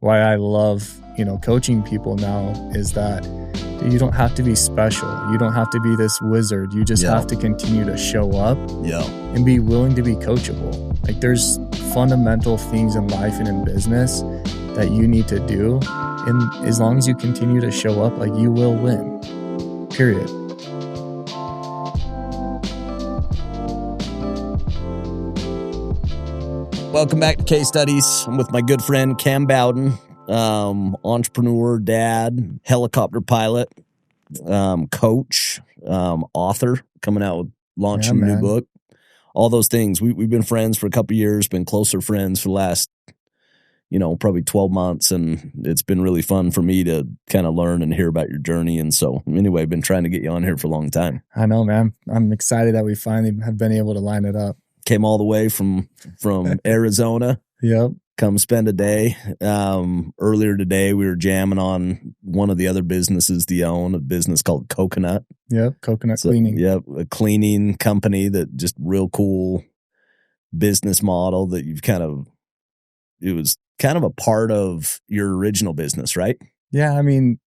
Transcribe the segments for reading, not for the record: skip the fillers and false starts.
why I love, coaching people now is that you don't have to be special. You don't have to be this wizard. You just have to continue to show up and be willing to be coachable. Like, there's fundamental things in life and in business that you need to do. And as long as you continue to show up, like, you will win, period. Welcome back to Case Studies. I'm with my good friend Cam Bawden, entrepreneur, dad, helicopter pilot, coach, author, coming out with launching a new book. All those things. We've been friends for a couple of years, been closer friends for the last, probably 12 months, and it's been really fun for me to kind of learn and hear about your journey. And so, anyway, I've been trying to get you on here for a long time. I know, man. I'm excited that we finally have been able to line it up. Came all the way from Arizona. Yep. Come spend a day. Earlier today, we were jamming on one of the other businesses you own, a business called Coconut. Yep, Coconut Cleaning. Yep, a cleaning company that just real cool business model that it was kind of a part of your original business, right? Yeah,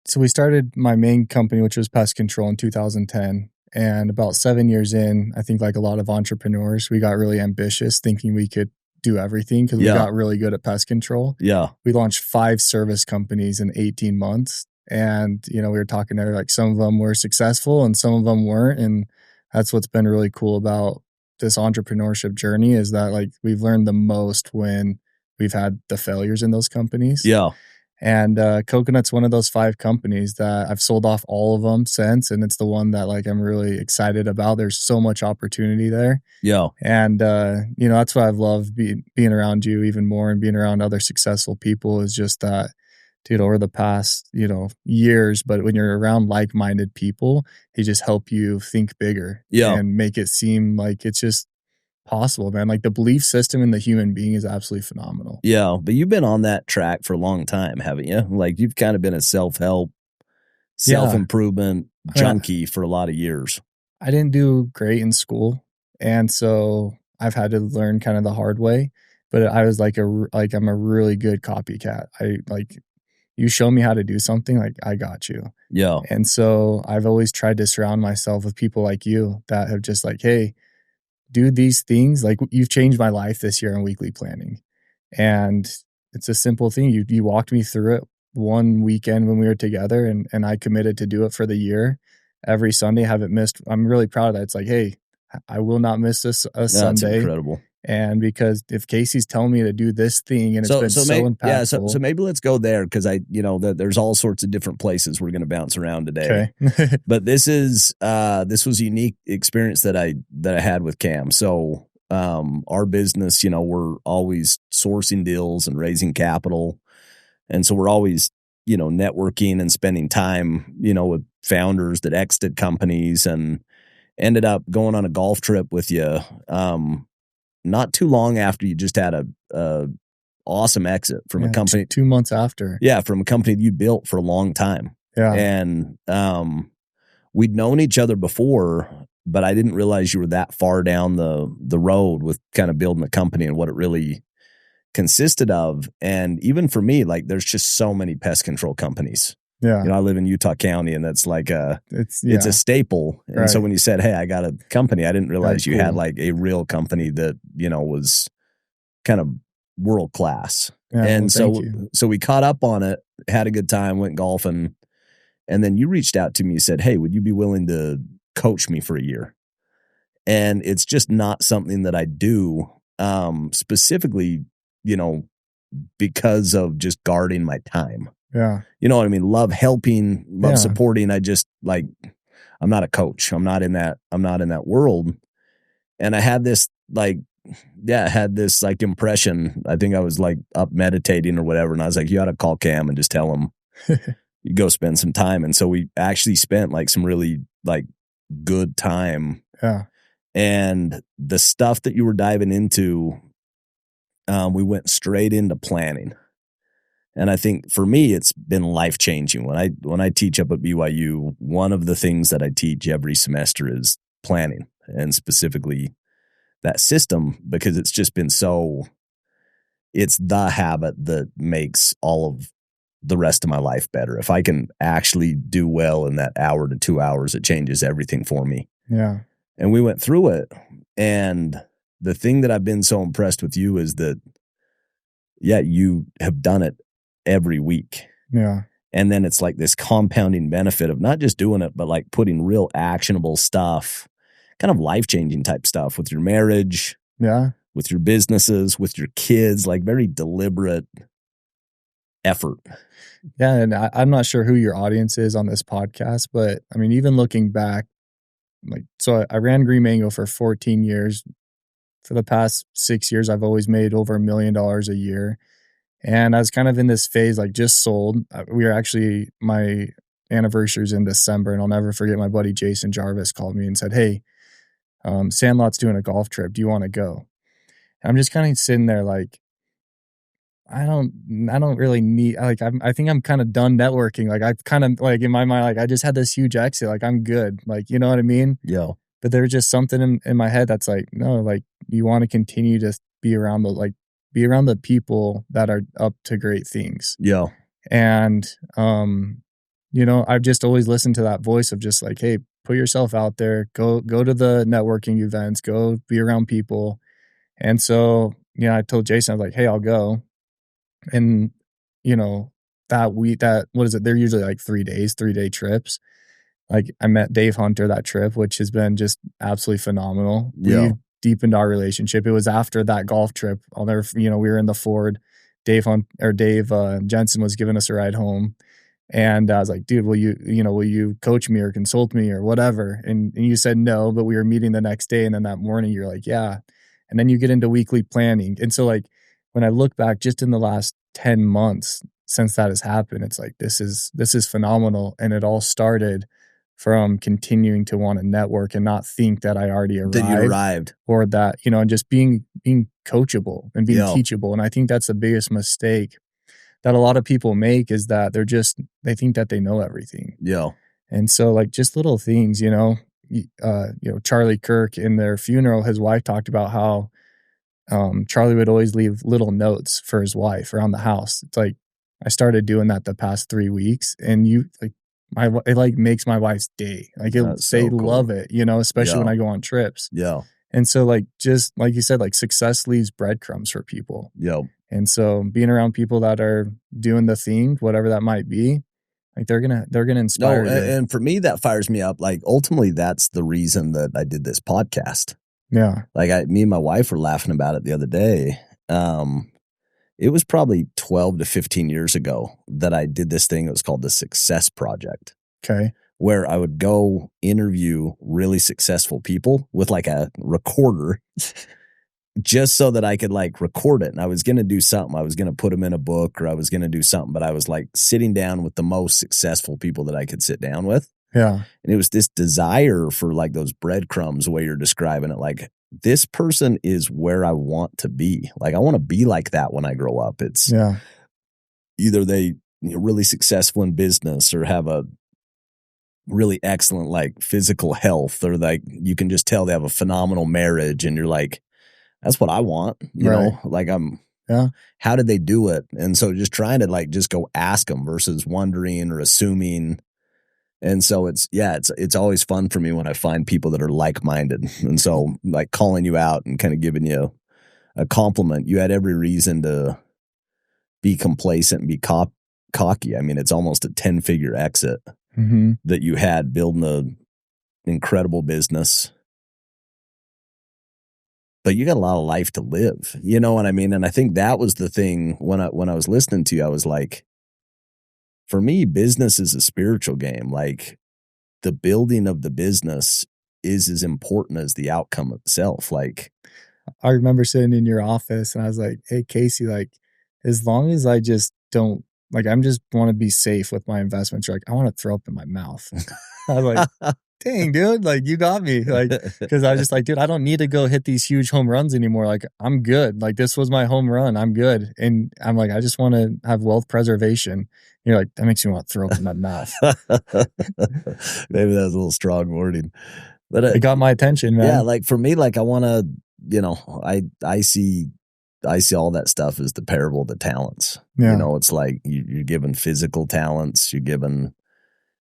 so we started my main company, which was Pest Control, in 2010. And about 7 years in, I think, like a lot of entrepreneurs, we got really ambitious, thinking we could do everything because we got really good at pest control. Yeah. We launched 5 service companies in 18 months. And, we were talking there, like, some of them were successful and some of them weren't. And that's what's been really cool about this entrepreneurship journey, is that, like, we've learned the most when we've had the failures in those companies. Yeah. And Coconut's one of those 5 companies that I've sold off all of them since. And it's the one that, like, I'm really excited about. There's so much opportunity there. Yeah. And, that's why I've loved being around you even more, and being around other successful people, is just that, dude, over the past, years, but when you're around like-minded people, they just help you think bigger and make it seem like it's just possible, man. Like, the belief system in the human being is absolutely phenomenal. Yeah, but you've been on that track for a long time, haven't you? Like, you've kind of been a self-help, self-improvement junkie for a lot of years. I didn't do great in school, and so I've had to learn kind of the hard way. But I was I'm a really good copycat. You show me how to do something, like, I got you. Yeah. And so I've always tried to surround myself with people like you that have just, like, hey, do these things. Like, you've changed my life this year in weekly planning. And it's a simple thing. You walked me through it one weekend when we were together, and I committed to do it for the year. Every Sunday, haven't missed. I'm really proud of that. It's like, hey, I will not miss this Sunday. That's incredible. And because if Casey's telling me to do this thing, and it's been so impactful. Yeah, so maybe let's go there, because there's all sorts of different places we're going to bounce around today. Okay. But this was a unique experience that I had with Cam. So our business, we're always sourcing deals and raising capital, and so we're always networking and spending time with founders that exited companies, and ended up going on a golf trip with you. Not too long after you just had a awesome exit from a company. 2 months after. Yeah, from a company that you built for a long time. Yeah. And we'd known each other before, but I didn't realize you were that far down the road with kind of building the company and what it really consisted of. And even for me, like, there's just so many pest control companies. Yeah. I live in Utah County, and that's like it's a staple. And so when you said, hey, I got a company, I didn't realize you had like a real company that, was kind of world class. Yeah, and so we caught up on it, had a good time, went golfing. And then you reached out to me, you said, hey, would you be willing to coach me for a year? And it's just not something that I do specifically, because of just guarding my time. Yeah. You know what I mean? Love helping, love supporting. I just, like, I'm not a coach. I'm not in that world. And I had this impression. I think I was like up meditating or whatever. And I was like, you ought to call Cam and just tell him you go spend some time. And so we actually spent like some really like good time. Yeah. And the stuff that you were diving into, we went straight into planning. And I think for me, it's been life-changing. When I teach up at BYU, one of the things that I teach every semester is planning, and specifically that system, because it's just been so it's the habit that makes all of the rest of my life better. If I can actually do well in that hour to 2 hours, it changes everything for me. Yeah. And we went through it. And the thing that I've been so impressed with you is that, yeah, you have done it every week. Yeah. And then it's like this compounding benefit of not just doing it, but like putting real actionable stuff, kind of life-changing type stuff with your marriage, yeah, with your businesses, with your kids, like very deliberate effort. Yeah, and I'm not sure who your audience is on this podcast, but I mean, even looking back, like, so I ran Green Mango for 14 years. For the past 6 years, I've always made over $1 million a year. And I was kind of in this phase, like just sold. We were actually, my anniversary's in December, and I'll never forget my buddy Jason Jarvis called me and said, "Hey, Sandlot's doing a golf trip. Do you want to go?" And I'm just kind of sitting there like, I don't really need, like, I think I'm kind of done networking. Like, I've kind of, like, in my mind, like, I just had this huge exit. Like, I'm good. Like, you know what I mean? Yeah. But there's just something in my head that's like, no, like, you want to continue to be around the people that are up to great things. Yeah. And, I've just always listened to that voice of just like, hey, put yourself out there, go to the networking events, go be around people. And so, I told Jason, I was like, hey, I'll go. And, that week, what is it? They're usually like 3-day trips. Like, I met Dave Hunter that trip, which has been just absolutely phenomenal. Yeah. We deepened our relationship. It was after that golf trip. I'll never, we were in the Ford. Dave Jensen was giving us a ride home. And I was like, dude, will you coach me or consult me or whatever? And you said no, but we were meeting the next day. And then that morning you're like, yeah. And then you get into weekly planning. And so, like, when I look back just in the last 10 months since that has happened, it's like, this is phenomenal. And it all started from continuing to want to network and not think that I already arrived. That you arrived. Or that, and just being coachable and being teachable. And I think that's the biggest mistake that a lot of people make, is that they think that they know everything. Yeah. And so, like, just little things, Charlie Kirk, in their funeral, his wife talked about how Charlie would always leave little notes for his wife around the house. It's like, I started doing that the past 3 weeks, and it like makes my wife's day. Like, they love it, especially when I go on trips. Yeah. And so, like, just like you said, like, success leaves breadcrumbs for people. Yeah. And so being around people that are doing the thing, whatever that might be, like, they're gonna inspire you. And for me, that fires me up. Like, ultimately, that's the reason that I did this podcast. Yeah. Like, me and my wife were laughing about it the other day. It was probably 12 to 15 years ago that I did this thing. It was called the Success Project. Okay. Where I would go interview really successful people with like a recorder just so that I could like record it. And I was going to do something. I was going to put them in a book, or I was going to do something, but I was like sitting down with the most successful people that I could sit down with. Yeah. And it was this desire for like those breadcrumbs, the way you're describing it. Like, this person is where I want to be. Like, I want to be like that when I grow up. It's either they really successful in business, or have a really excellent like physical health, or like you can just tell they have a phenomenal marriage, and you're like, that's what I want, you know? Like, how did they do it? And so just trying to like just go ask them versus wondering or assuming. And so it's always fun for me when I find people that are like-minded. And so, like, calling you out and kind of giving you a compliment, you had every reason to be complacent and be cocky. I mean, it's almost a 10-figure exit that you had, building an incredible business. But you got a lot of life to live. You know what I mean? And I think that was the thing when I was listening to you, I was like, for me, business is a spiritual game. Like, the building of the business is as important as the outcome itself. Like, I remember sitting in your office and I was like, hey, Casey, like, as long as I just don't, like, I'm just want to be safe with my investments. You're like, I want to throw up in my mouth. I was like, dang, dude, like, you got me. Like, because I was just like, dude, I don't need to go hit these huge home runs anymore. Like, I'm good. Like, this was my home run. I'm good. And I'm like, I just want to have wealth preservation. You're like, that makes me want to throw up in my mouth. Maybe that was a little strong wording, but it got my attention, man. Yeah, like, for me, like, I want to, I see I see all that stuff as the parable of the talents. It's like you're given physical talents, you're given,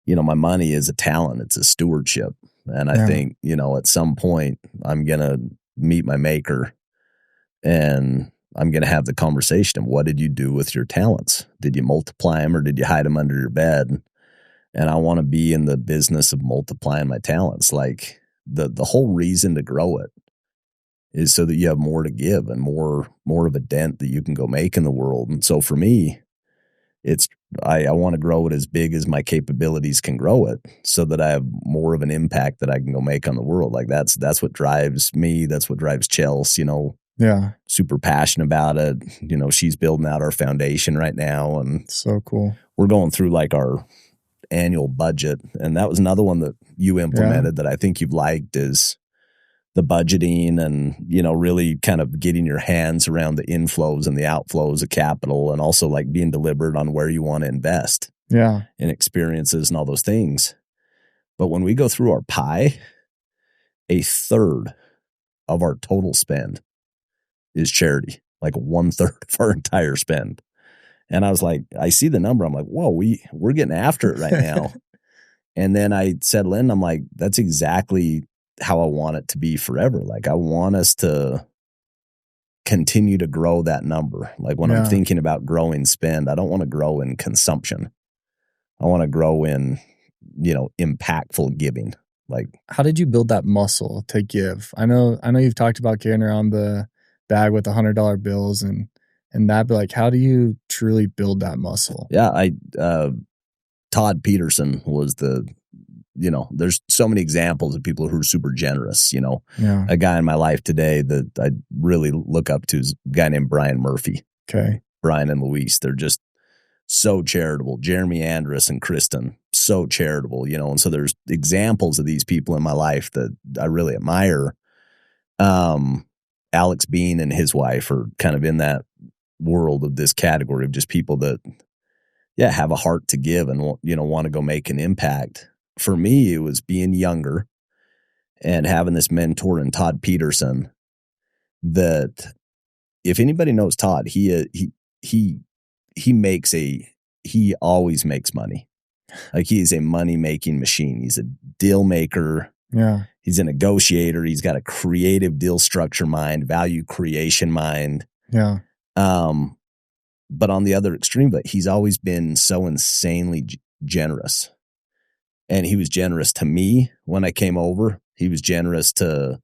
my money is a talent, it's a stewardship. And I think, at some point I'm going to meet my maker and I'm going to have the conversation of what did you do with your talents? Did you multiply them or did you hide them under your bed? And I want to be in the business of multiplying my talents. Like the whole reason to grow it is so that you have more to give and more of a dent that you can go make in the world. And so for me, I want to grow it as big as my capabilities can grow it so that I have more of an impact that I can go make on the world. Like that's what drives me. That's what drives Chelsea, Yeah. Super passionate about it. She's building out our foundation right now. And so cool. We're going through like our annual budget. And that was another one that you implemented that I think you've liked is the budgeting and, really kind of getting your hands around the inflows and the outflows of capital and also like being deliberate on where you want to invest in experiences and all those things. But when we go through our pie, a third of our total spend is charity, like 1/3 of our entire spend. And I was like, I see the number. I'm like, whoa, we're getting after it right now. And then I settle in. I'm like, that's exactly how I want it to be forever. Like I want us to continue to grow that number. Like when I'm thinking about growing spend, I don't want to grow in consumption. I want to grow in, impactful giving. Like, how did you build that muscle to give? I know you've talked about carrying around the bag with $100 bills and that, but like, how do you truly build that muscle? Yeah. Todd Peterson was there's so many examples of people who are super generous, A guy in my life today that I really look up to is a guy named Brian Murphy. Okay. Brian and Luis, they're just so charitable. Jeremy Andrus and Kristen, so charitable, and so there's examples of these people in my life that I really admire. Alex Bean and his wife are kind of in that world of this category of just people that, have a heart to give and, want to go make an impact. For me, it was being younger and having this mentor in Todd Peterson that if anybody knows Todd, he always makes money. Like he is a money-making machine. He's a deal maker. Yeah. He's a negotiator. He's got a creative deal structure mind, value creation mind. Yeah. But on the other extreme, but he's always been so insanely generous. And he was generous to me when I came over. He was generous to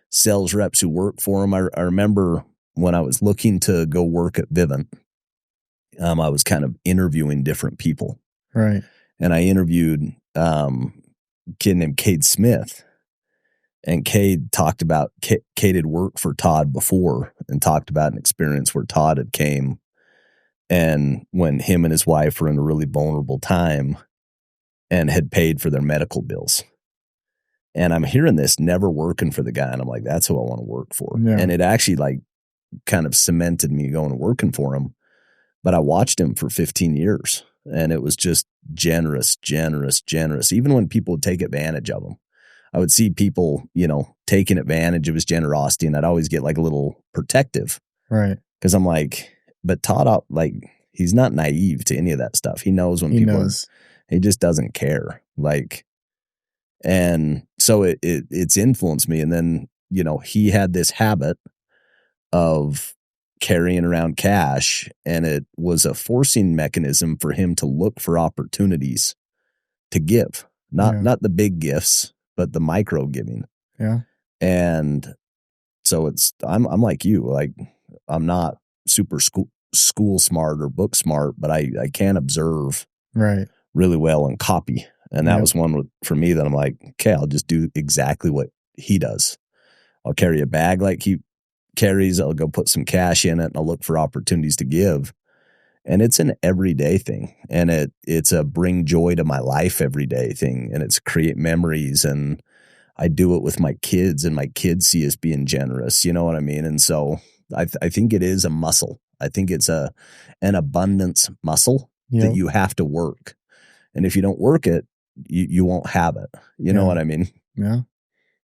sales reps who work for him. I remember when I was looking to go work at Vivint, I was kind of interviewing different people. Right. And I interviewed a kid named Cade Smith. And Cade talked about, Cade had worked for Todd before and talked about an experience where Todd had came. And when him and his wife were in a really vulnerable time and had paid for their medical bills. And I'm hearing this, never working for the guy. And I'm like, that's who I want to work for. Yeah. And it actually like kind of cemented me going and working for him. But I watched him for 15 years and it was just generous. Even when people would take advantage of him, I would see people, taking advantage of his generosity and I'd always get like a little protective. Right. Cause I'm like, but Todd, like, he's not naive to any of that stuff. He knows when he just doesn't care. Like, and so it's influenced me. And then, he had this habit of carrying around cash and it was a forcing mechanism for him to look for opportunities to give, not the big gifts, but the micro giving. Yeah. And so I'm like you, like I'm not super school smart or book smart, but I can observe really well and copy. And that was one for me that I'm like, okay, I'll just do exactly what he does. I'll carry a bag like he carries. I'll go put some cash in it and I'll look for opportunities to give. And it's an everyday thing. And it's a bring joy to my life every day thing. And it's create memories. And I do it with my kids and my kids see us being generous. You know what I mean? And so I think it is a muscle. I think it's an abundance muscle that you have to work. And if you don't work it, you won't have it. You know what I mean? Yeah.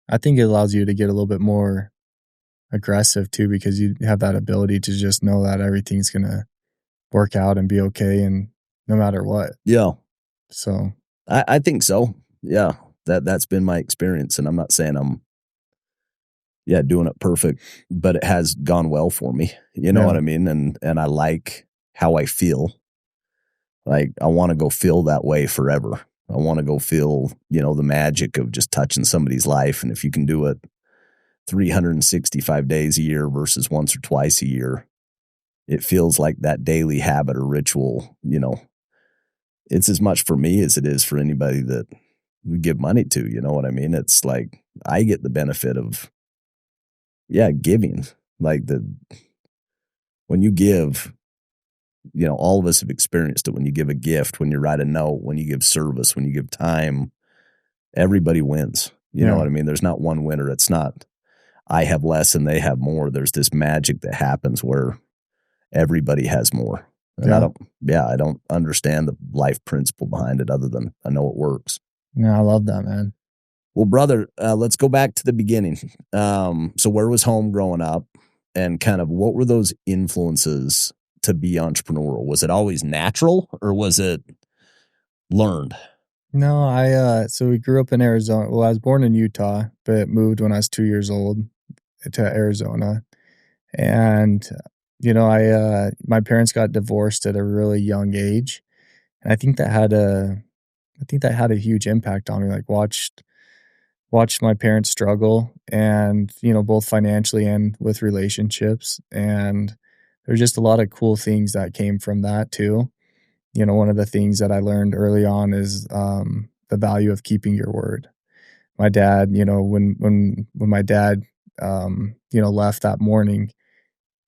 I think it allows you to get a little bit more aggressive too, because you have that ability to just know that everything's going to work out and be okay, and no matter what. Yeah. So I think so. Yeah. That's been my experience. And I'm not saying I'm doing it perfect, but it has gone well for me. You know what I mean? And I like how I feel. Like, I want to go feel that way forever. I want to go feel, the magic of just touching somebody's life. And if you can do it 365 days a year versus once or twice a year, it feels like that daily habit or ritual. It's as much for me as it is for anybody that we give money to. You know what I mean? It's like I get the benefit of, giving. Like, when you give, all of us have experienced it. When you give a gift, when you write a note, when you give service, when you give time, everybody wins. You know what I mean? There's not one winner. It's not I have less and they have more. There's this magic that happens where everybody has more. And I don't understand the life principle behind it other than I know it works. Yeah, I love that, man. Well, brother, let's go back to the beginning. So where was home growing up, and kind of what were those influences to be entrepreneurial? Was it always natural, or was it learned? No, so we grew up in Arizona. Well, I was born in Utah, but moved when I was 2 years old to Arizona. And, my parents got divorced at a really young age. And I think that had a huge impact on me. Like, watched my parents struggle, and, both financially and with relationships. And there's just a lot of cool things that came from that too. One of the things that I learned early on is the value of keeping your word. My dad, when my dad, left that morning,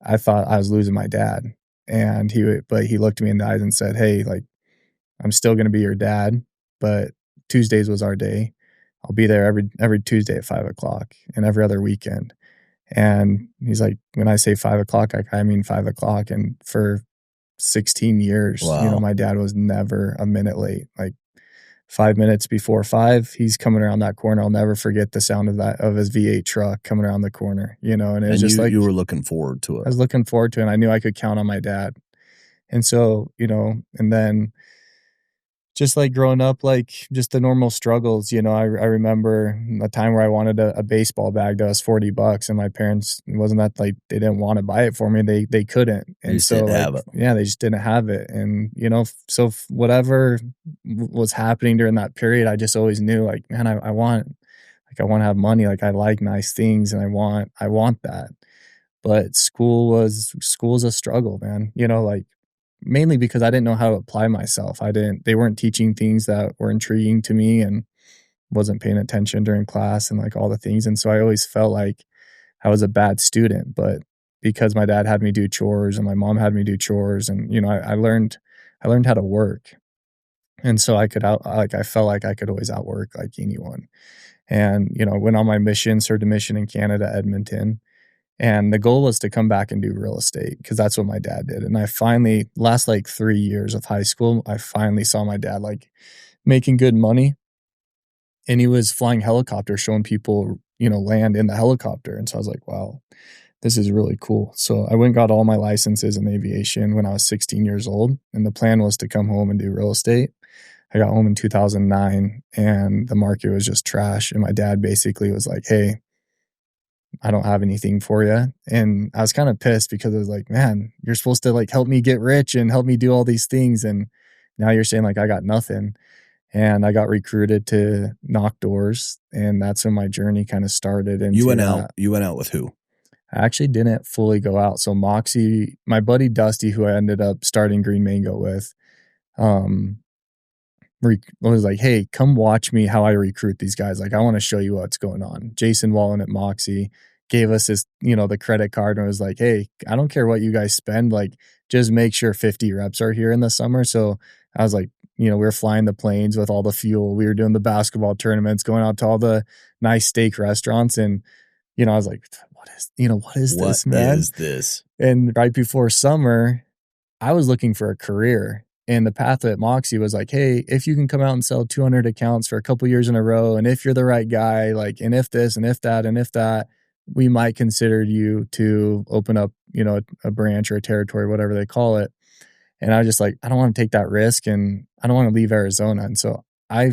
I thought I was losing my dad. And he looked me in the eyes and said, "Hey, like, I'm still going to be your dad, but Tuesdays was our day. I'll be there every Tuesday at 5:00 and every other weekend." And he's like, when I say 5:00, I mean 5:00. And for 16 years, wow. My dad was never a minute late. Like, 5 minutes before 5, he's coming around that corner. I'll never forget the sound of his V8 truck coming around the corner, and it was just like, you were looking forward to it. I was looking forward to it, and I knew I could count on my dad. And so, and then just like growing up, like just the normal struggles, I remember a time where I wanted a baseball bag that was $40, and my parents, it wasn't that like they didn't want to buy it for me. They couldn't. And so didn't have it. Yeah, they just didn't have it. And, so whatever was happening during that period, I just always knew, like, man, I want to have money. Like, I like nice things, and I want that. But school's a struggle, man. Like, mainly because I didn't know how to apply myself. They weren't teaching things that were intriguing to me, and wasn't paying attention during class and like all the things. And so I always felt like I was a bad student, but because my dad had me do chores and my mom had me do chores, and, I learned how to work. And so I felt like I could always outwork like anyone. And, I went on my mission, served a mission in Canada, Edmonton. And the goal was to come back and do real estate, because that's what my dad did. And I finally, last like 3 years of high school, I finally saw my dad like making good money. And he was flying helicopters, showing people, land in the helicopter. And so I was like, wow, this is really cool. So I went and got all my licenses in aviation when I was 16 years old. And the plan was to come home and do real estate. I got home in 2009, and the market was just trash. And my dad basically was like, "Hey, I don't have anything for you." And I was kind of pissed, because I was like, man, you're supposed to like help me get rich and help me do all these things. And now you're saying like I got nothing. And I got recruited to knock doors. And that's when my journey kind of started. And you went out with who? I actually didn't fully go out. So Moxie, my buddy Dusty, who I ended up starting Green Mango with, was like, "Hey, come watch me how I recruit these guys. Like, I want to show you what's going on." Jason Wallen at Moxie gave us his, the credit card, and was like, "Hey, I don't care what you guys spend. Like, just make sure 50 reps are here in the summer." So I was like, we were flying the planes with all the fuel. We were doing the basketball tournaments, going out to all the nice steak restaurants. And, I was like, what is this, man? What is this? And right before summer, I was looking for a career. And the path at Moxie was like, "Hey, if you can come out and sell 200 accounts for a couple years in a row, and if you're the right guy, like, and if this and if that and if that, we might consider you to open up, a branch or a territory, whatever they call it. And I was just like, I don't want to take that risk, and I don't want to leave Arizona. And so I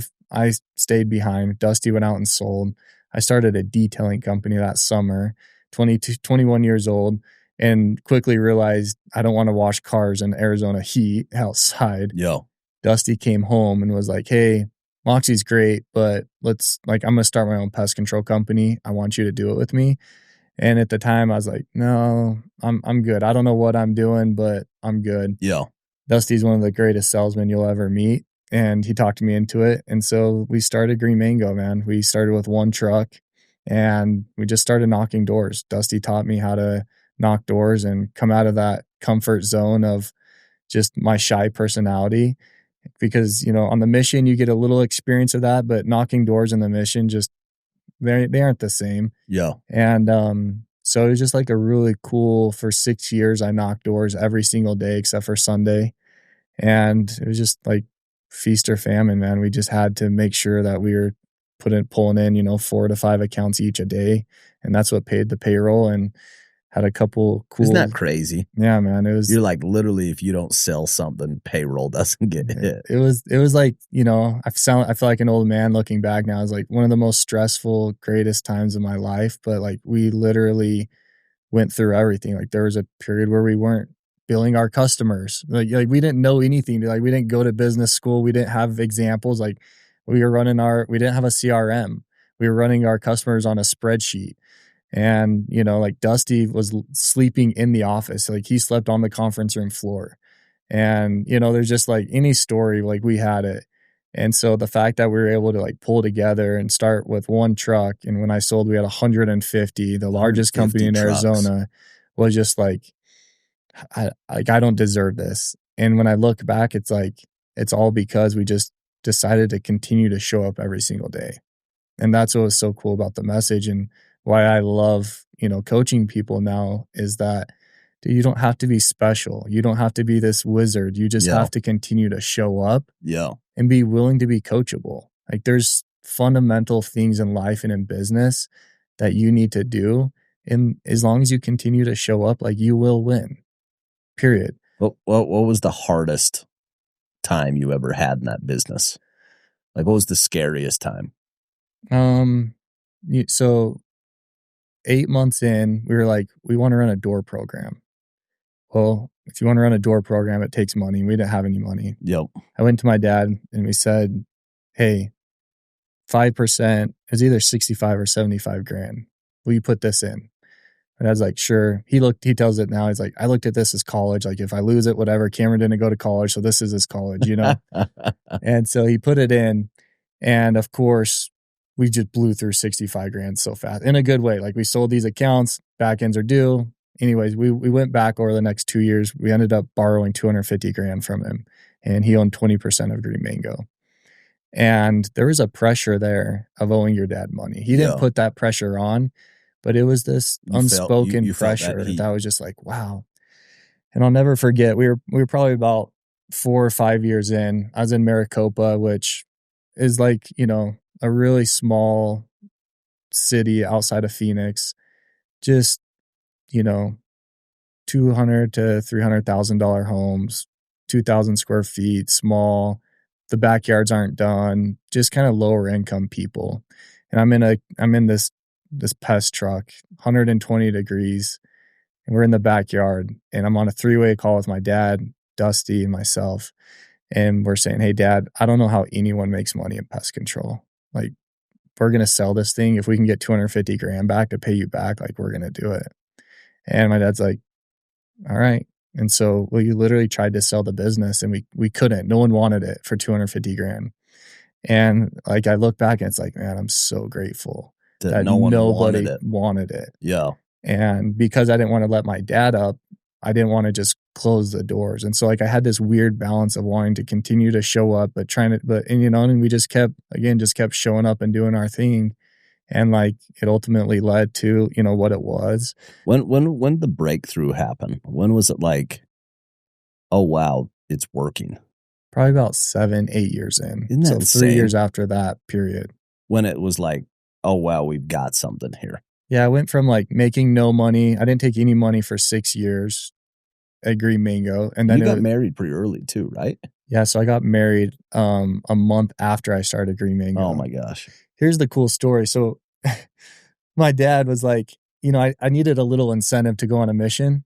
stayed behind. Dusty went out and sold. I started a detailing company that summer, 21 years old, and quickly realized I don't want to wash cars in Arizona heat outside. Yo. Dusty came home and was like, hey, Moxie's great, but I'm going to start my own pest control company. I want you to do it with me. And at the time I was like, no, I'm good. I don't know what I'm doing, but I'm good. Yeah. Dusty's one of the greatest salesmen you'll ever meet. And he talked me into it. And so we started Green Mango, man. We started with one truck and we just started knocking doors. Dusty taught me how to knock doors and come out of that comfort zone of just my shy personality. Because, on the mission, you get a little experience of that, but knocking doors in the mission, just they aren't the same. Yeah. And so it was just like a really cool, for 6 years, I knocked doors every single day except for Sunday. And it was just like feast or famine, man. We just had to make sure that we were pulling in, 4 to 5 accounts each a day. And that's what paid the payroll, and had a couple cool. Isn't that crazy? Yeah, man. You're like, literally, if you don't sell something, payroll doesn't get hit. It was like, I feel like an old man looking back now. It was like one of the most stressful, greatest times of my life. But like, we literally went through everything. Like, there was a period where we weren't billing our customers. Like we didn't know anything. Like, we didn't go to business school. We didn't have examples. Like, we didn't have a CRM. We were running our customers on a spreadsheet. And, like, Dusty was sleeping in the office. Like, he slept on the conference room floor. And, there's just like any story, like, we had it. And so the fact that we were able to like pull together and start with one truck, and when I sold, we had 150, the largest company in Arizona, was just like, I don't deserve this. And when I look back, it's like, it's all because we just decided to continue to show up every single day. And that's what was so cool about the message, and why I love, coaching people now, is that, dude, you don't have to be special. You don't have to be this wizard. You just have to continue to show up and be willing to be coachable. Like, there's fundamental things in life and in business that you need to do. And as long as you continue to show up, like, you will win, period. What was the hardest time you ever had in that business? Like, what was the scariest time? So 8 months in, we were like, we want to run a door program. Well, if you want to run a door program, it takes money. We didn't have any money. Yep. I went to my dad and we said, hey, 5% is either 65 or 75 grand. Will you put this in? And I was like, sure. He tells it now. He's like, I looked at this as college. Like, if I lose it, whatever. Cameron didn't go to college, so this is his college, And so he put it in. And of course, we just blew through 65 grand so fast, in a good way. Like, we sold these accounts, back ends are due. Anyways, we went back over the next 2 years. We ended up borrowing 250 grand from him, and he owned 20% of Green Mango. And there was a pressure there of owing your dad money. He didn't put that pressure on, but it was this unspoken pressure that was just like, wow. And I'll never forget, we were probably about 4 or 5 years in. I was in Maricopa, which is like, a really small city outside of Phoenix. Just, $200,000 to $300,000 homes, 2,000 square feet, small. The backyards aren't done. Just kind of lower income people. And I'm in this Pest truck, 120 degrees, and we're in the backyard. And I'm on a 3-way call with my dad, Dusty, and myself. And we're saying, hey, Dad, I don't know how anyone makes money in pest control. Like, we're going to sell this thing. If we can get 250 grand back to pay you back, like, we're going to do it. And my dad's like, all right. And so we literally tried to sell the business, and we couldn't. No one wanted it for 250 grand. And like, I look back and it's like, man, I'm so grateful that nobody wanted it. Yeah. And because I didn't want to let my dad up, I didn't want to just close the doors. And so like, I had this weird balance of wanting to continue to show up, and we just kept showing up and doing our thing. And like, it ultimately led to, what it was. When the breakthrough happened, when was it like, oh, wow, it's working? Probably about 7-8 years in. Isn't that so insane? 3 years after that period. When it was like, oh, wow, we've got something here. Yeah, I went from like making no money. I didn't take any money for 6 years at Green Mango. And then you got married pretty early too, right? Yeah, so I got married a month after I started Green Mango. Oh my gosh. Here's the cool story. So my dad was like, I needed a little incentive to go on a mission.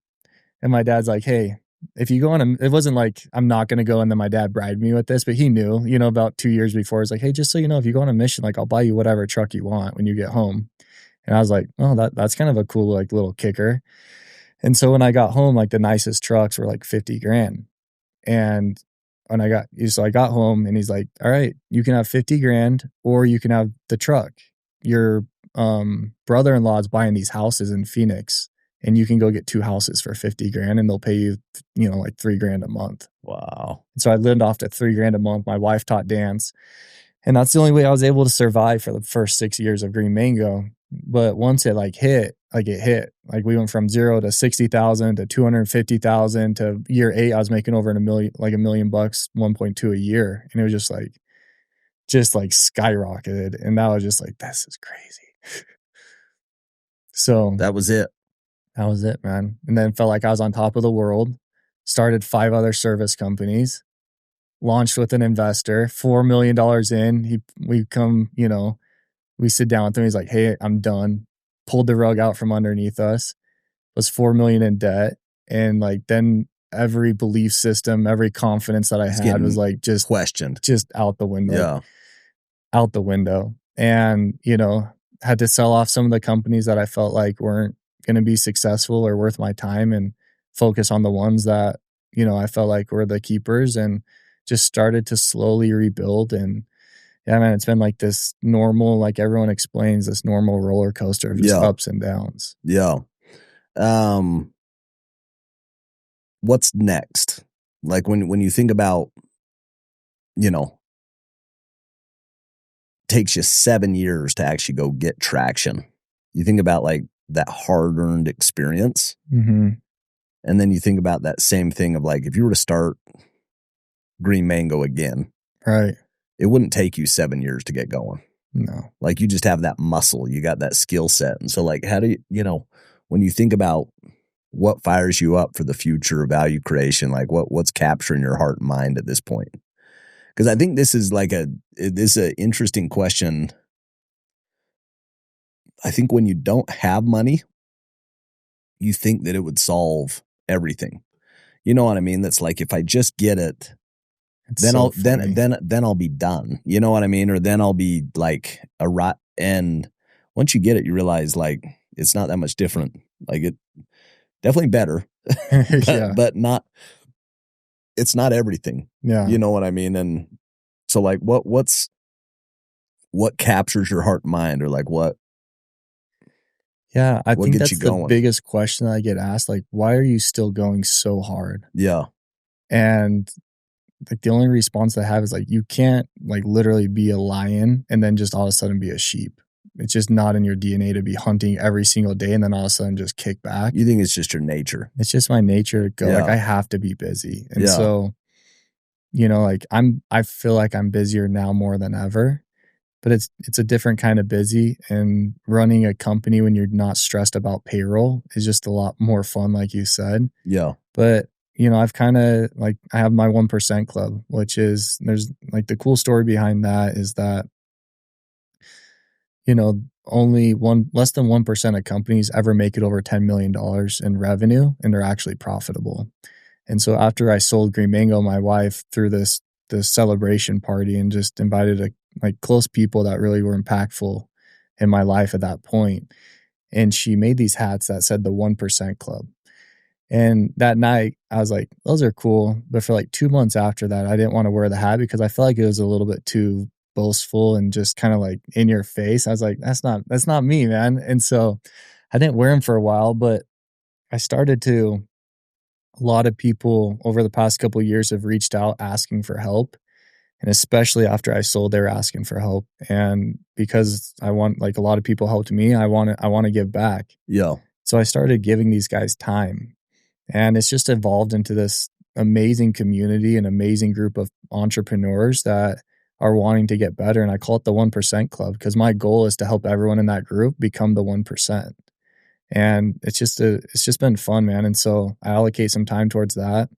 And my dad's like, hey, if you go on it wasn't like I'm not going to go. And then my dad bribed me with this, but he knew, about 2 years before, he's like, hey, just so you know, if you go on a mission, like I'll buy you whatever truck you want when you get home. And I was like, oh, that's kind of a cool, like little kicker. And so when I got home, like the nicest trucks were like 50 grand. And when I got home and he's like, all right, you can have 50 grand or you can have the truck. Your brother-in-law is buying these houses in Phoenix and you can go get 2 houses for 50 grand and they'll pay you, like 3 grand a month. Wow. And so I lived off to 3 grand a month. My wife taught dance. And that's the only way I was able to survive for the first 6 years of Green Mango. But once it hit, it hit. Like we went from 0 to 60,000 to 250,000 to year 8, I was making over $1 million, like $1 million, 1.2 a year. And it was just skyrocketed. And that was just like, this is crazy. So that was it. That was it, man. And then felt like I was on top of the world, started 5 other service companies, launched with an investor, $4 million in. We sit down with him. He's like, hey, I'm done. Pulled the rug out from underneath us, was $4 million in debt. And then every belief system, every confidence that I had was just questioned, just out the window. Yeah. Out the window. And, had to sell off some of the companies that I felt like weren't going to be successful or worth my time and focus on the ones that, I felt like were the keepers, and just started to slowly rebuild. And yeah, man, it's been like this normal, like everyone explains, this normal roller coaster of just ups and downs. Yeah. What's next? Like when you think about, takes you 7 years to actually go get traction. You think about that hard-earned experience. Mm-hmm. And then you think about that same thing of if you were to start Green Mango again. Right. It wouldn't take you 7 years to get going. No. You just have that muscle, you got that skill set. And so how do you, when you think about what fires you up for the future of value creation, what's capturing your heart and mind at this point? Because I think this is an interesting question. I think when you don't have money, you think that it would solve everything. You know what I mean? That's if I just get it, then I'll be done. You know what I mean? Or then I'll be a rot. And once you get it, you realize it's not that much different. It definitely better, but not. It's not everything. Yeah. You know what I mean? And so what captures your heart and mind, or what? Yeah, I think that's the biggest question that I get asked. Why are you still going so hard? Yeah. And the only response I have is you can't literally be a lion and then just all of a sudden be a sheep. It's just not in your DNA to be hunting every single day and then all of a sudden just kick back. You think it's just your nature? It's just my nature to go. I have to be busy. And so, I feel like I'm busier now more than ever, but it's a different kind of busy. And running a company when you're not stressed about payroll is just a lot more fun, like you said. Yeah. But I've kind of I have my 1% club, which is there's the cool story behind that is that only less than 1% of companies ever make it over $10 million in revenue, and they're actually profitable. And so after I sold Green Mango, my wife threw this celebration party and just invited close people that really were impactful in my life at that point. And she made these hats that said the 1% club. And that night I was like, those are cool. But for 2 months after that, I didn't want to wear the hat because I felt like it was a little bit too boastful and just kind of in your face. I was like, that's not me, man. And so I didn't wear them for a while, but I started to. A lot of people over the past couple of years have reached out asking for help. And especially after I sold, they were asking for help. And because I want, a lot of people helped me, I want to give back. Yeah. So I started giving these guys time. And it's just evolved into this amazing community, an amazing group of entrepreneurs that are wanting to get better. And I call it the 1% club because my goal is to help everyone in that group become the 1%. And it's just been fun, man. And so I allocate some time towards that.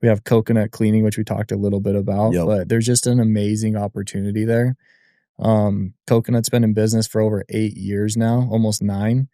We have coconut cleaning, which we talked a little bit about, but there's just an amazing opportunity there. Coconut's been in business for over 8 years now, almost 9.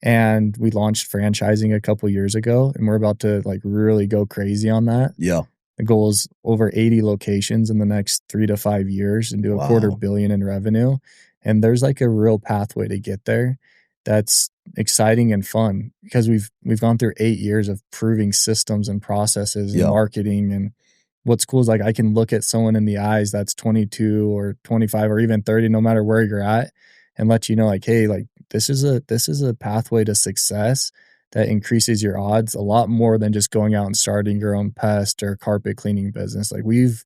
And we launched franchising a couple years ago, and we're about to like really go crazy on that. Yeah. The goal is over 80 locations in the next 3 to 5 years and do a $250 million in revenue. And there's like a real pathway to get there. That's exciting and fun because we've gone through 8 years of proving systems and processes and marketing. And what's cool is like I can look at someone in the eyes that's 22 or 25 or even 30, no matter where you're at, and let you know like, hey, like this is a pathway to success that increases your odds a lot more than just going out and starting your own pest or carpet cleaning business. Like we've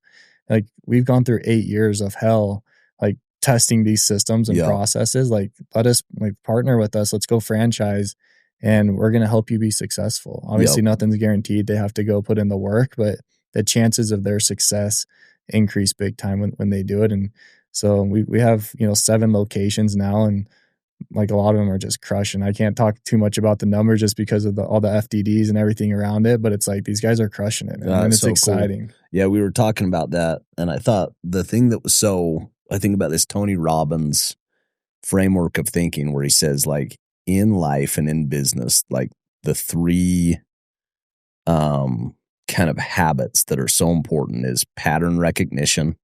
gone through 8 years of hell, like testing these systems and processes. Like let us like partner with us. Let's go franchise and we're going to help you be successful. Obviously nothing's guaranteed. They have to go put in the work, but the chances of their success increase big time when they do it. And so we have, 7 locations now, and like a lot of them are just crushing. I can't talk too much about the numbers just because of all the FDDs and everything around it, but it's like these guys are crushing it, man. And it's so exciting. Cool. Yeah, we were talking about that, and I thought the thing that was I think about this Tony Robbins framework of thinking where he says like in life and in business, like the 3 kind of habits that are so important is pattern recognition,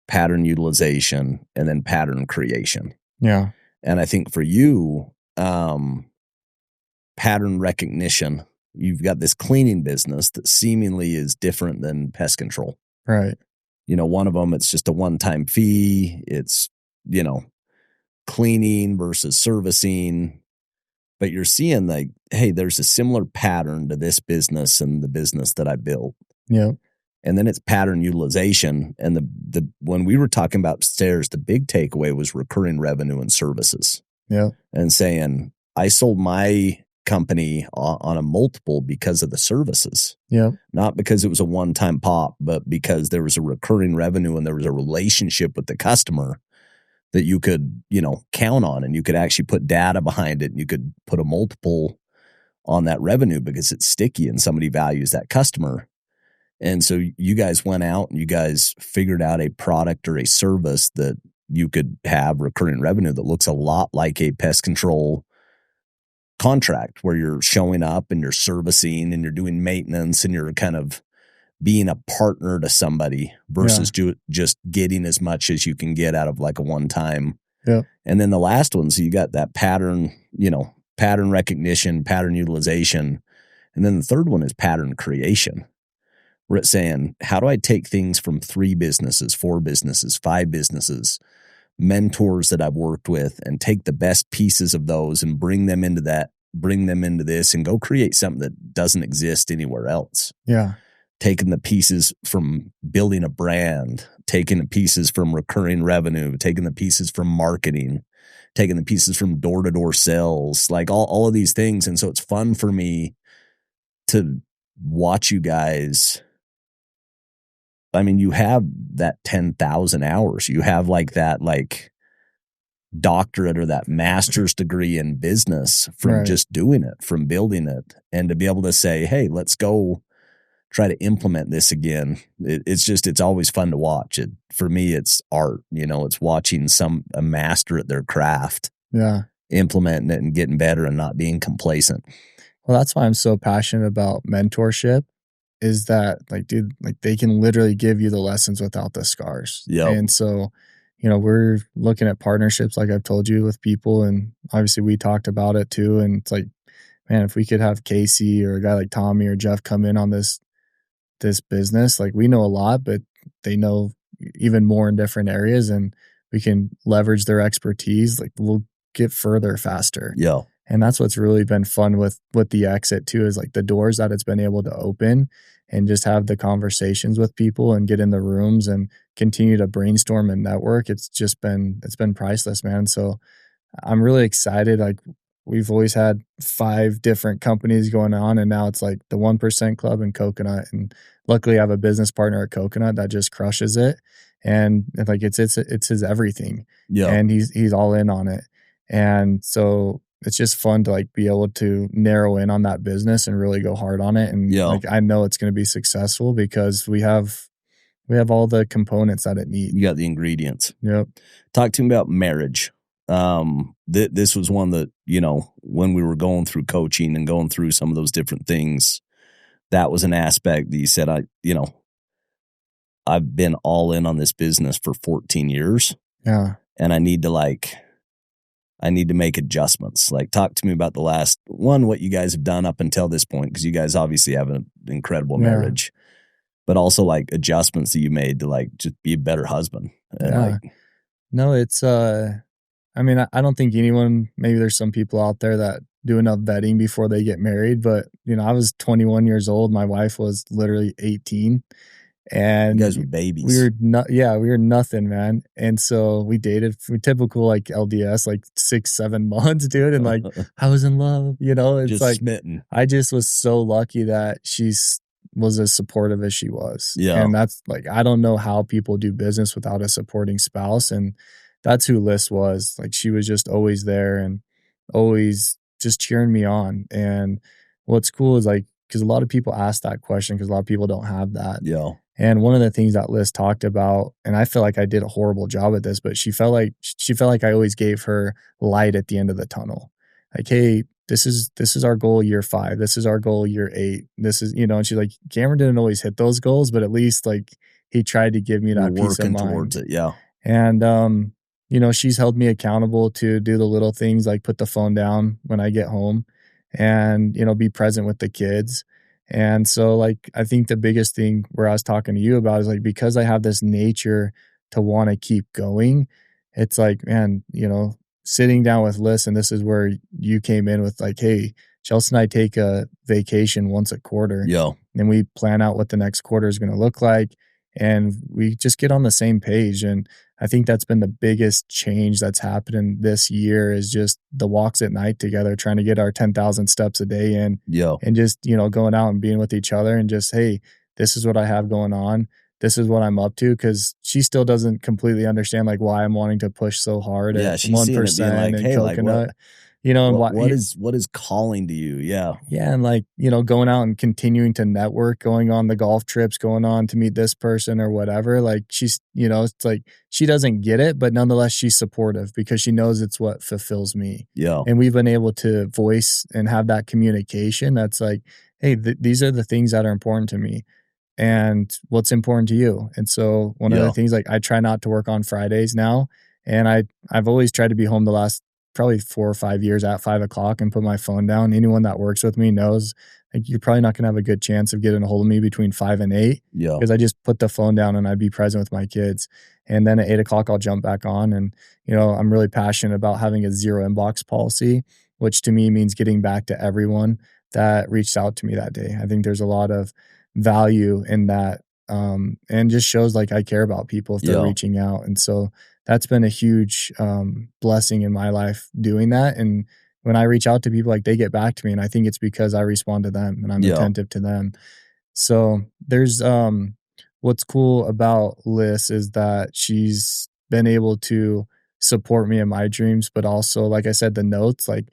pattern utilization, and then pattern creation. Yeah. And I think for you, pattern recognition, you've got this cleaning business that seemingly is different than pest control. Right. One of them, it's just a one-time fee. It's, cleaning versus servicing. But you're seeing like, hey, there's a similar pattern to this business and the business that I built. Yeah. And then it's pattern utilization. And the when we were talking about stairs, the big takeaway was recurring revenue and services. Yeah. And saying, I sold my company on a multiple because of the services. Yeah. Not because it was a one-time pop, but because there was a recurring revenue and there was a relationship with the customer that you could, count on, and you could actually put data behind it, and you could put a multiple on that revenue because it's sticky and somebody values that customer. And so you guys went out and you guys figured out a product or a service that you could have recurring revenue that looks a lot like a pest control contract where you're showing up and you're servicing and you're doing maintenance and you're kind of being a partner to somebody versus just getting as much as you can get out of like a one-time. Yeah. And then the last one, so you got that pattern, pattern recognition, pattern utilization. And then the third one is pattern creation. Where it's saying, how do I take things from 3 businesses, 4 businesses, 5 businesses, mentors that I've worked with, and take the best pieces of those and bring them into this and go create something that doesn't exist anywhere else. Yeah. Taking the pieces from building a brand, taking the pieces from recurring revenue, taking the pieces from marketing, taking the pieces from door-to-door sales, like all of these things. And so it's fun for me to watch you guys. I mean, you have that 10,000 hours. You have like that doctorate or that master's degree in business from just doing it, from building it. And to be able to say, hey, let's go try to implement this again. It's always fun to watch it. For me, it's art, it's watching a master at their craft, implementing it and getting better and not being complacent. Well, that's why I'm so passionate about mentorship, is that like, dude, like they can literally give you the lessons without the scars. Yeah. And so, we're looking at partnerships, like I've told you, with people. And obviously we talked about it too. And it's like, man, if we could have Casey or a guy like Tommy or Jeff come in on this business, like we know a lot, but they know even more in different areas, and we can leverage their expertise. Like we'll get further faster. Yeah. And that's what's really been fun with the exit too, is like the doors that it's been able to open and just have the conversations with people and get in the rooms and continue to brainstorm and network. It's been priceless, man. So I'm really excited. Like we've always had 5 different companies going on, and now it's like the 1% Club and Coconut. And luckily I have a business partner at Coconut that just crushes it. and like it's his everything. Yeah. And he's all in on it. And so it's just fun to like be able to narrow in on that business and really go hard on it. And like I know it's going to be successful because we have all the components that it needs. You got the ingredients. Yep. Talk to me about marriage. This was one that, when we were going through coaching and going through some of those different things, that was an aspect that you said, I've been all in on this business for 14 years. Yeah. And I need to make adjustments. Like, talk to me about the last one, what you guys have done up until this point, because you guys obviously have an incredible marriage, but also like adjustments that you made to like just be a better husband. And no, it's, I mean, I don't think anyone, maybe there's some people out there that do enough vetting before they get married, but I was 21 years old. My wife was literally 18. And you guys were babies. We were nothing, man. And so we dated for typical like LDS, like 6-7 months, dude. And like I was in love, it's just like smitten. I just was so lucky that was as supportive as she was. Yeah. And that's like, I don't know how people do business without a supporting spouse. And that's who Liz was. Like she was just always there and always just cheering me on. And what's cool is like, because a lot of people ask that question because a lot of people don't have that. Yeah. And one of the things that Liz talked about, and I feel like I did a horrible job at this, but she felt like I always gave her light at the end of the tunnel. Like, hey, this is our goal year 5. This is our goal year 8. This is, and she's like, Cameron didn't always hit those goals, but at least like he tried to give me that peace of mind. Towards it, yeah. And she's held me accountable to do the little things like put the phone down when I get home and, be present with the kids. And so like, I think the biggest thing where I was talking to you about is like, because I have this nature to want to keep going, it's like, man, sitting down with Liz, and this is where you came in with like, hey, Chelsea and I take a vacation once a quarter. Yeah. And we plan out what the next quarter is going to look like. And we just get on the same page. And I think that's been the biggest change that's happening this year is just the walks at night together, trying to get our 10,000 steps a day in. Yeah. And just, going out and being with each other and just, hey, this is what I have going on. This is what I'm up to. Cause she still doesn't completely understand like why I'm wanting to push so hard at 1% like, and hey, coconut. Like, what is calling to you? Yeah. Yeah. And like, going out and continuing to network, going on the golf trips, going on to meet this person or whatever. Like she's, it's like, she doesn't get it, but nonetheless, she's supportive because she knows it's what fulfills me. Yeah. And we've been able to voice and have that communication. That's like, hey, these are the things that are important to me and what's important to you. And so one of the things, like I try not to work on Fridays now. And I've always tried to be home the last probably 4 or 5 years at 5:00 and put my phone down. Anyone that works with me knows like you're probably not going to have a good chance of getting a hold of me between 5 and 8. Yeah. Because I just put the phone down and I'd be present with my kids. And then at 8:00 I'll jump back on. And, I'm really passionate about having a 0 inbox policy, which to me means getting back to everyone that reached out to me that day. I think there's a lot of value in that. And just shows like I care about people if they're reaching out. And so that's been a huge blessing in my life doing that. And when I reach out to people, like they get back to me, and I think it's because I respond to them and I'm attentive to them. So there's what's cool about Liz is that she's been able to support me in my dreams, but also, like I said, the notes, like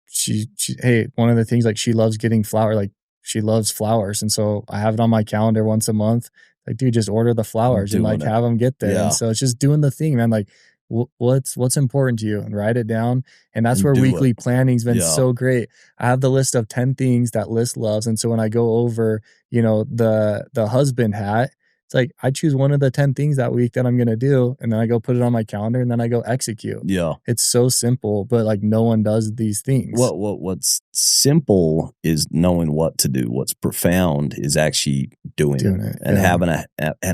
she hey, one of the things, like she loves getting like she loves flowers. And so I have it on my calendar once a month. Like, dude, just order the flowers and like have them get there. Yeah. And so it's just doing the thing, man. Like what's important to you and write it down. And that's where weekly planning's been so great. I have the list of 10 things that Liz loves. And so when I go over, the husband hat, it's like I choose one of the 10 things that week that I'm going to do. And then I go put it on my calendar and then I go execute. Yeah. It's so simple, but like no one does these things. What's simple is knowing what to do. What's profound is actually doing it and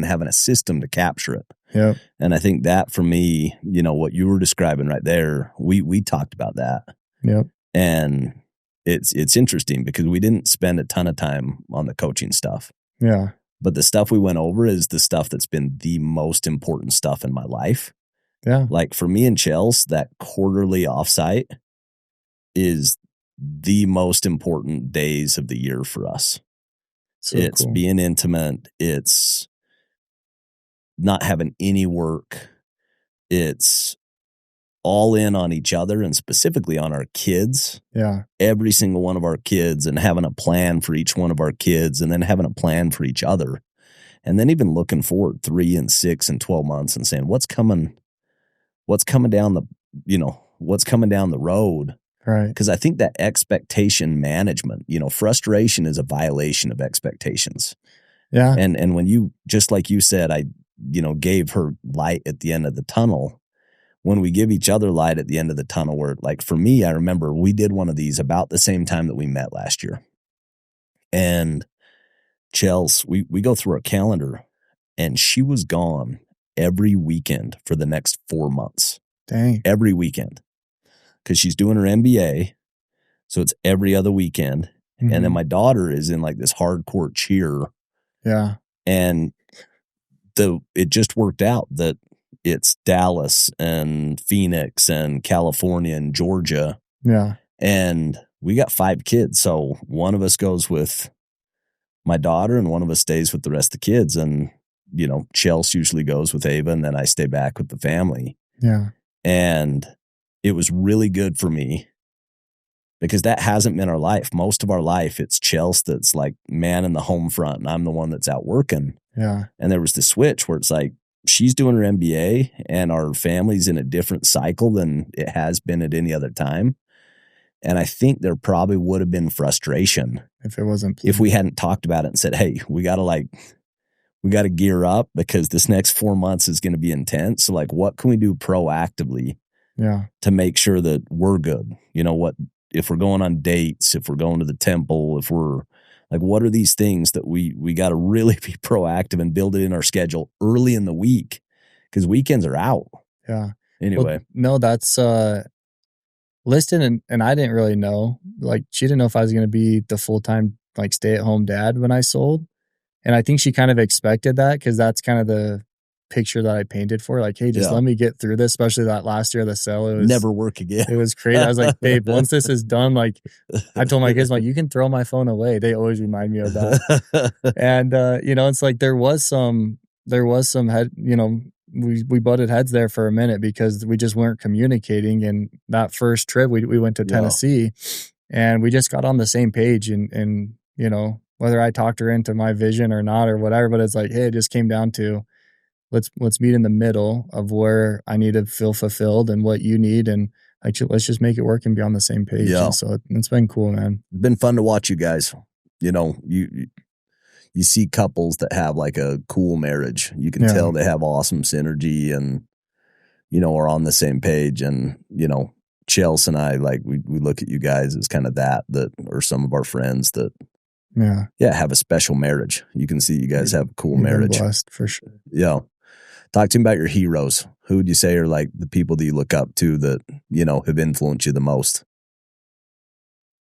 having a system to capture it. Yeah. And I think that for me, what you were describing right there, we talked about that. Yep. And it's interesting because we didn't spend a ton of time on the coaching stuff. Yeah. But the stuff we went over is the stuff that's been the most important stuff in my life. Yeah. Like for me and Chels, that quarterly offsite is the most important days of the year for us. So it's cool. Being intimate. It's not having any work. It's all in on each other and specifically on our kids. Yeah. Every single one of our kids, and having a plan for each one of our kids, and then having a plan for each other. And then even looking forward 3 and 6 and 12 months and saying, what's coming down the road. Right. Because I think that expectation management, frustration is a violation of expectations. Yeah. And when you, just like you said, I, gave her light at the end of the tunnel. When we give each other light at the end of the tunnel, where, like, for me, I remember we did one of these about the same time that we met last year. And Chelsea, we go through our calendar, and she was gone every weekend for the next 4 months. Dang. Every weekend. Because she's doing her MBA. So it's every other weekend. Mm-hmm. And then my daughter is in like this hardcore cheer. Yeah. And it just worked out that it's Dallas and Phoenix and California and Georgia. Yeah. And we got 5 kids. So one of us goes with my daughter and one of us stays with the rest of the kids. And, Chelsea usually goes with Ava, and then I stay back with the family. Yeah. And it was really good for me because that hasn't been our life. Most of our life, it's Chelsea that's like man in the home front, and I'm the one that's out working. Yeah. And there was the switch where it's like, she's doing her MBA and our family's in a different cycle than it has been at any other time. And I think there probably would have been frustration if we hadn't talked about it and said, hey, we got to gear up because this next 4 months is going to be intense. So like, what can we do proactively to make sure that we're good? If we're going on dates, if we're going to the temple, if we're like, what are these things that we got to really be proactive and build it in our schedule early in the week, because weekends are out. Yeah. Anyway. Well, no, that's listed, and I didn't really know. Like, she didn't know if I was going to be the full-time, like, stay-at-home dad when I sold. And I think she kind of expected that, because that's kind of the picture that I painted for. Like, hey, just let me get through this, especially that last year of the sale. It was never work again. It was crazy. I was like, babe, once this is done, like, I told my kids, like, you can throw my phone away. They always remind me of that. And, it's like there was some head, we butted heads there for a minute because we just weren't communicating. And that first trip, we went to Tennessee, and we just got on the same page, and whether I talked her into my vision or not or whatever, but it's like, hey, it just came down to let's meet in the middle of where I need to feel fulfilled and what you need, and let's just make it work and be on the same page. Yeah. And so it's been cool, man. It's been fun to watch you guys. You see couples that have like a cool marriage. You can tell they have awesome synergy and, are on the same page. And, Chelsea and I, like, we look at you guys as kind of that are some of our friends that, have a special marriage. You can see you guys have a cool marriage. Blessed, for sure. Yeah. Talk to me about your heroes. Who would you say are like the people that you look up to that, have influenced you the most?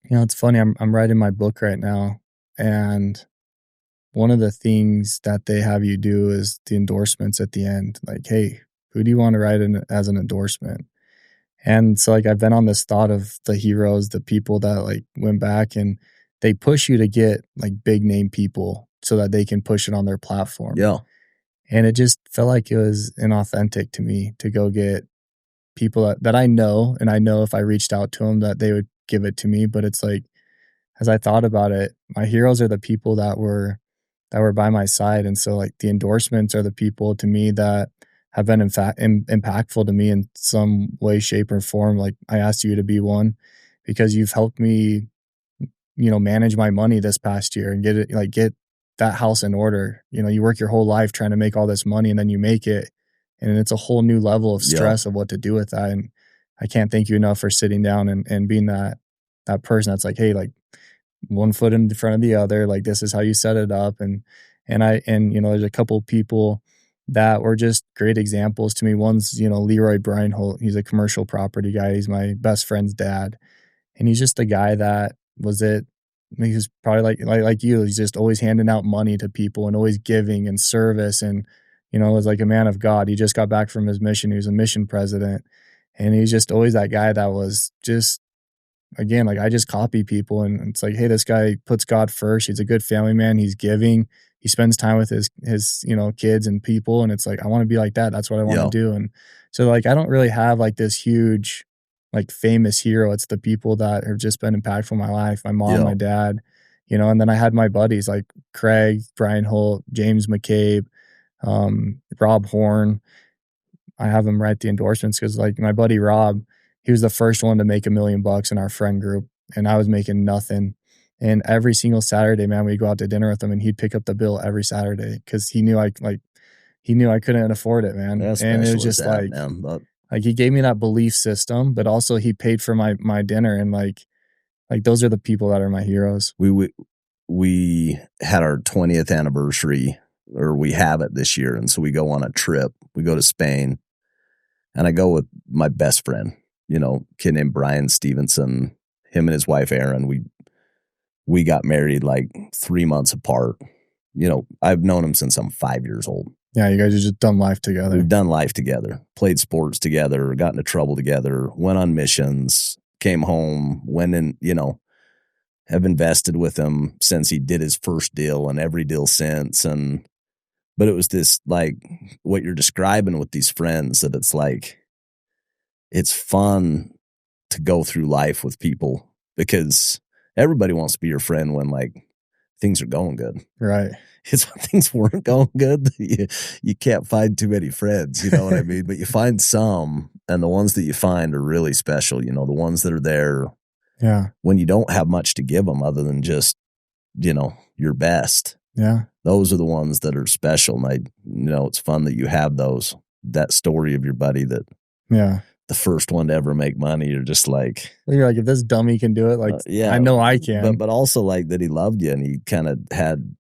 It's funny. I'm writing my book right now, and one of the things that they have you do is the endorsements at the end. Like, hey, who do you want to write in as an endorsement? And so, like, I've been on this thought of the heroes, the people that like went back and they push you to get like big name people so that they can push it on their platform. Yeah. And it just felt like it was inauthentic to me to go get people that I know, and I know if I reached out to them that they would give it to me. But it's like, as I thought about it, my heroes are the people that were by my side. And so, like, the endorsements are the people to me that have been impactful to me in some way, shape, or form. Like, I asked you to be one because you've helped me, manage my money this past year and get that house in order. You work your whole life trying to make all this money, and then you make it, and it's a whole new level of stress of what to do with that. And I can't thank you enough for sitting down and being that person that's like, hey, like, one foot in front of the other, like, this is how you set it up. And there's a couple people that were just great examples to me. One's, Leroy Breinholt. He's a commercial property guy. He's my best friend's dad. And he's just a guy that he was probably like you. He's just always handing out money to people and always giving and service. And, was like a man of God. He just got back from his mission. He was a mission president. And he's just always that guy that was just again, like I just copy people, and it's like, hey, this guy puts God first. He's a good family man. He's giving. He spends time with his kids and people. And it's like, I want to be like that. That's what I want to do. And so like, I don't really have like this huge, like famous hero. It's the people that have just been impactful in my life. My mom, my dad, and then I had my buddies like Craig, Brian Holt, James McCabe, Rob Horn. I have him write the endorsements because like my buddy Rob, he was the first one to make $1 million in our friend group, and I was making nothing. And every single Saturday, man, we'd go out to dinner with him, and he'd pick up the bill every Saturday because he knew I couldn't afford it, man. And it was just like he gave me that belief system, but also he paid for my dinner, and like those are the people that are my heroes. We had our 20th anniversary, or we have it this year, and so we go on a trip. We go to Spain, and I go with my best friend, kid named Brian Stevenson. Him and his wife Erin. We got married like 3 months apart. I've known him since I'm 5 years old. Yeah, you guys have just done life together. We've done life together, played sports together, got into trouble together, went on missions, came home, went in, have invested with him since he did his first deal and every deal since. But it was this, like what you're describing with these friends, that it's like, it's fun to go through life with people because everybody wants to be your friend when like things are going good. Right. It's when things weren't going good. You can't find too many friends, you know what I mean? But you find some, and the ones that you find are really special. The ones that are there when you don't have much to give them other than just, your best. Yeah. Those are the ones that are special. And it's fun that you have that story of your buddy that the first one to ever make money. You're just like, if this dummy can do it, I know I can. But also like that he loved you, and he kind of had,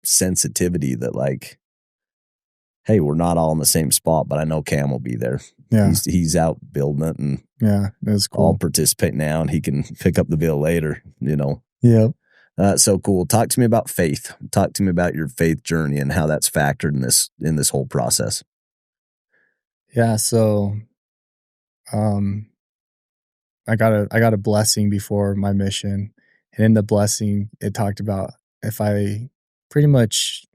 sensitivity that like, hey, we're not all in the same spot, but I know Cam will be there. Yeah. He's out building it, and that's cool. I'll participate now, and he can pick up the bill later, Yeah. So cool. Talk to me about faith. Talk to me about your faith journey and how that's factored in this whole process. Yeah. So, I got a blessing before my mission, and in the blessing, it talked about if I pretty much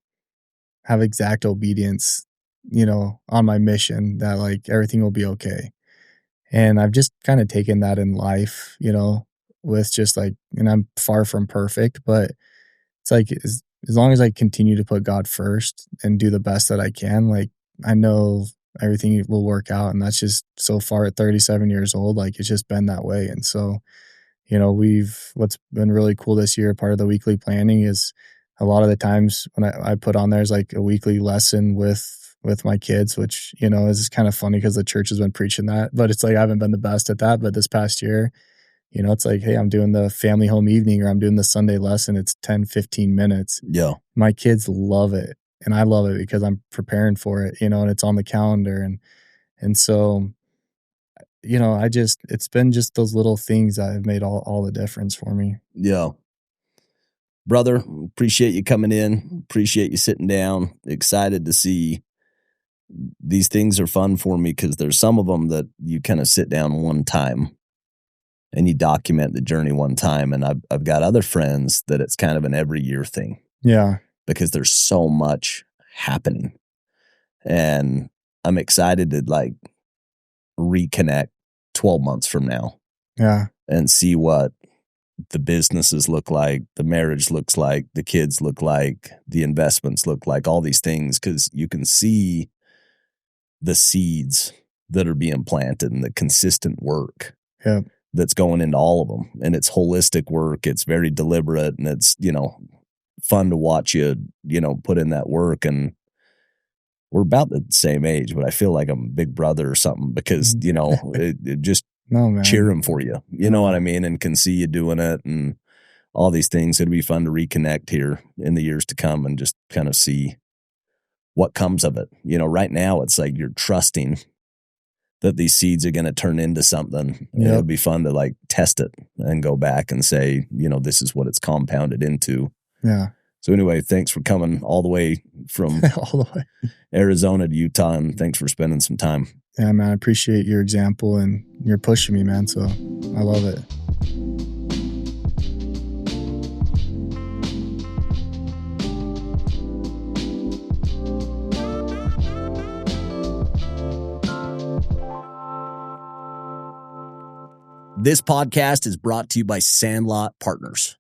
have exact obedience, on my mission, that like everything will be okay. And I've just kind of taken that in life, with just like, and I'm far from perfect, but it's like, as long as I continue to put God first and do the best that I can, like I know everything will work out. And that's just so far at 37 years old, like it's just been that way. And so, what's been really cool this year, part of the weekly planning, is a lot of the times when I put on there's like a weekly lesson with my kids, which, is kind of funny because the church has been preaching that, but it's like, I haven't been the best at that. But this past year, it's like, hey, I'm doing the family home evening, or I'm doing the Sunday lesson. It's 10, 15 minutes. Yeah. My kids love it. And I love it because I'm preparing for it, and it's on the calendar. And so, it's been just those little things that have made all the difference for me. Yeah. Brother, appreciate you coming in. Appreciate you sitting down. Excited to see. These things are fun for me because there's some of them that you kind of sit down one time and you document the journey one time. And I've got other friends that it's kind of an every year thing. Yeah. Because there's so much happening. And I'm excited to like reconnect 12 months from now. Yeah. And see what the businesses look like, the marriage looks like, the kids look like, the investments look like, all these things, because you can see the seeds that are being planted and the consistent work that's going into all of them. And it's holistic work. It's very deliberate, and it's, fun to watch you, put in that work. And we're about the same age, but I feel like I'm big brother or something because, it just cheering for you, you know what I mean? And can see you doing it and all these things. It'd be fun to reconnect here in the years to come and just kind of see what comes of it. Right now it's like you're trusting that these seeds are going to turn into something. Yep. It'll be fun to like test it and go back and say, this is what it's compounded into. Yeah. So anyway, thanks for coming all the way from all the way Arizona to Utah, and thanks for spending some time. Yeah, man, I appreciate your example, and you're pushing me, man. So I love it. This podcast is brought to you by Sandlot Partners.